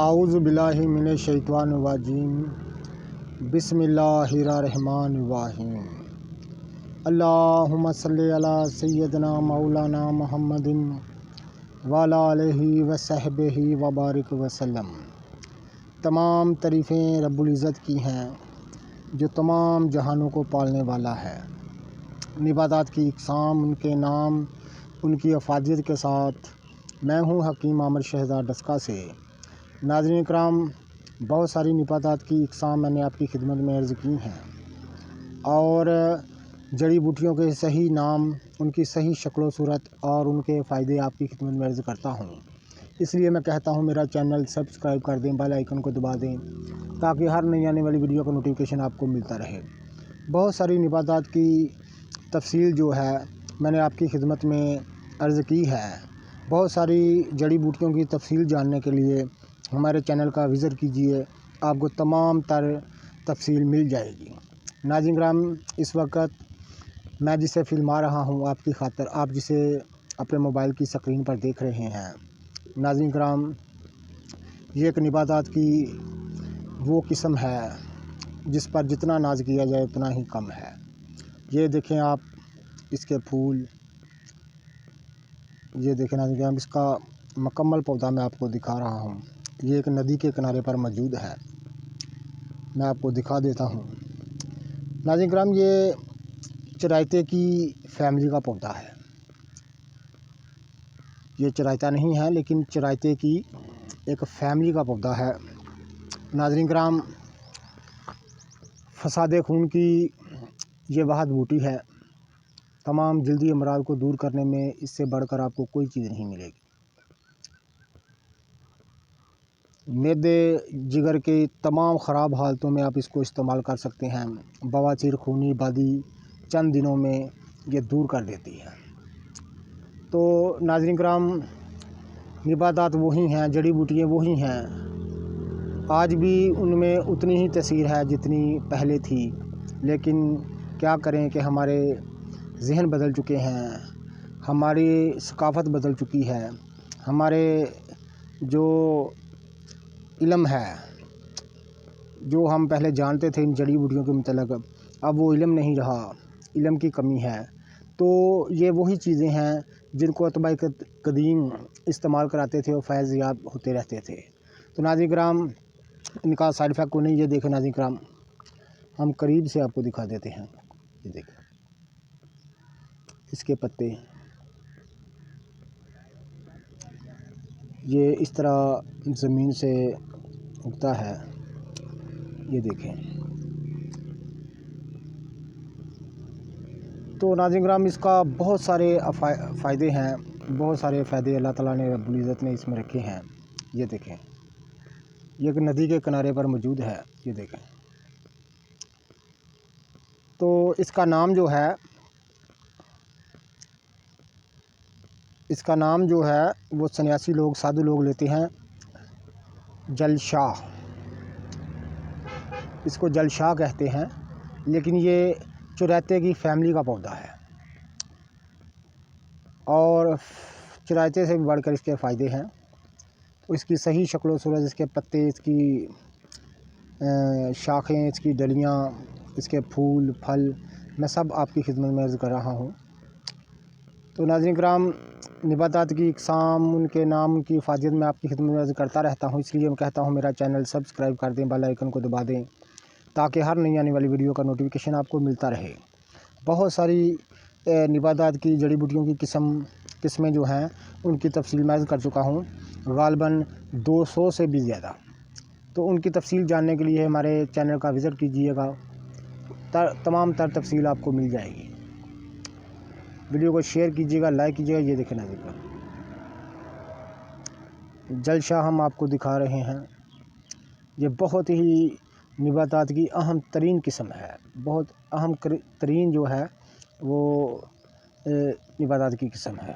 اعوذ باللہ من الشیطان الرجیم بسم اللہ الرحمن الرحیم اللہم صلی علی سیدنا مولانا محمد وعلی آلہ وصحبہ وبارک وسلم۔ تمام تعریفیں رب العزت کی ہیں جو تمام جہانوں کو پالنے والا ہے۔ نباتات کی اقسام، ان کے نام، ان کی افادیت کے ساتھ میں ہوں حکیم عامر شہزاد ڈسکا سے۔ ناظرین کرام، بہت ساری نباتات کی اقسام میں نے آپ کی خدمت میں عرض کی ہیں اور جڑی بوٹیوں کے صحیح نام، ان کی صحیح شکل و صورت اور ان کے فائدے آپ کی خدمت میں عرض کرتا ہوں۔ اس لیے میں کہتا ہوں میرا چینل سبسکرائب کر دیں، بیل آئیکن کو دبا دیں تاکہ ہر نئی آنے والی ویڈیو کا نوٹیفیکیشن آپ کو ملتا رہے۔ بہت ساری نباتات کی تفصیل جو ہے میں نے آپ کی خدمت میں عرض کی ہے۔ بہت ساری جڑی بوٹیوں کی تفصیل جاننے کے لیے ہمارے چینل کا وزٹ کیجئے، آپ کو تمام تر تفصیل مل جائے گی۔ ناظرین کرام، اس وقت میں جسے فلما رہا ہوں آپ کی خاطر، آپ جسے اپنے موبائل کی سکرین پر دیکھ رہے ہیں، ناظرین کرام، یہ ایک نباتات کی وہ قسم ہے جس پر جتنا ناز کیا جائے اتنا ہی کم ہے۔ یہ دیکھیں آپ اس کے پھول، یہ دیکھیں ناظرین کرام، اس کا مکمل پودا میں آپ کو دکھا رہا ہوں۔ یہ ایک ندی کے کنارے پر موجود ہے، میں آپ کو دکھا دیتا ہوں۔ ناظرین کرام، یہ چرائتے کی فیملی کا پودا ہے۔ یہ چرائتا نہیں ہے لیکن چرائتے کی ایک فیملی کا پودا ہے۔ ناظرین کرام، فساد خون کی یہ واحد بوٹی ہے۔ تمام جلدی امراض کو دور کرنے میں اس سے بڑھ کر آپ کو کوئی چیز نہیں ملے گی۔ معدے جگر کے تمام خراب حالتوں میں آپ اس کو استعمال کر سکتے ہیں۔ بواسیر، خونی بادی چند دنوں میں یہ دور کر دیتی ہے۔ تو ناظرین کرام، نباتات وہی ہیں، جڑی بوٹیاں وہی ہیں، آج بھی ان میں اتنی ہی تاثیر ہے جتنی پہلے تھی، لیکن کیا کریں کہ ہمارے ذہن بدل چکے ہیں، ہماری ثقافت بدل چکی ہے، ہمارے جو علم ہے، جو ہم پہلے جانتے تھے ان جڑی بوٹیوں کے متعلق، اب وہ علم نہیں رہا، علم کی کمی ہے۔ تو یہ وہی چیزیں ہیں جن کو اتباع قدیم استعمال کراتے تھے اور فیض یاب ہوتے رہتے تھے۔ تو ناظرین کرام، ان کا سائیڈ افیکٹ کو نہیں، یہ دیکھیں ناظرین کرام، ہم قریب سے آپ کو دکھا دیتے ہیں۔ یہ دیکھیں اس کے پتے، یہ اس طرح زمین سے اگتا ہے، یہ دیکھیں۔ تو ناظرین کرام، اس کا بہت سارے فائدے ہیں، بہت سارے فائدے اللہ تعالیٰ نے رب العزت نے اس میں رکھے ہیں۔ یہ دیکھیں، یہ ایک ندی کے کنارے پر موجود ہے، یہ دیکھیں۔ تو اس کا نام جو ہے، وہ سنیاسی لوگ، سادھو لوگ لیتے ہیں جل شاہ، اس کو جل شاہ کہتے ہیں، لیکن یہ چرائتے کی فیملی کا پودا ہے اور چرائتے سے بھی بڑھ کر اس کے فائدے ہیں۔ اس کی صحیح شکل و صورت، اس کے پتے، اس کی شاخیں، اس کی ڈلیاں، اس کے پھول پھل، میں سب آپ کی خدمت میں عرض کر رہا ہوں۔ تو ناظرین کرام، نباتات کی اقسام، ان کے نام، ان کی افادیت میں آپ کی خدمت میں عرض کرتا رہتا ہوں، اس لیے میں کہتا ہوں میرا چینل سبسکرائب کر دیں، بیل آئیکن کو دبا دیں تاکہ ہر نئی آنے والی ویڈیو کا نوٹیفیکیشن آپ کو ملتا رہے۔ بہت ساری نباتات کی جڑی بوٹیوں کی قسمیں جو ہیں ان کی تفصیل میں عرض کر چکا ہوں، غالباً 200 سے بھی زیادہ۔ تو ان کی تفصیل جاننے کے لیے ہمارے چینل کا وزٹ کیجئے گا، تمام تر تفصیل آپ کو مل جائے گی۔ ویڈیو کو شیئر کیجئے گا، لائک کیجئے گا۔ یہ دیکھیں ناظرین، جل شاہ ہم آپ کو دکھا رہے ہیں۔ یہ بہت ہی نباتات کی اہم ترین قسم ہے، بہت اہم ترین جو ہے وہ نباتات کی قسم ہے۔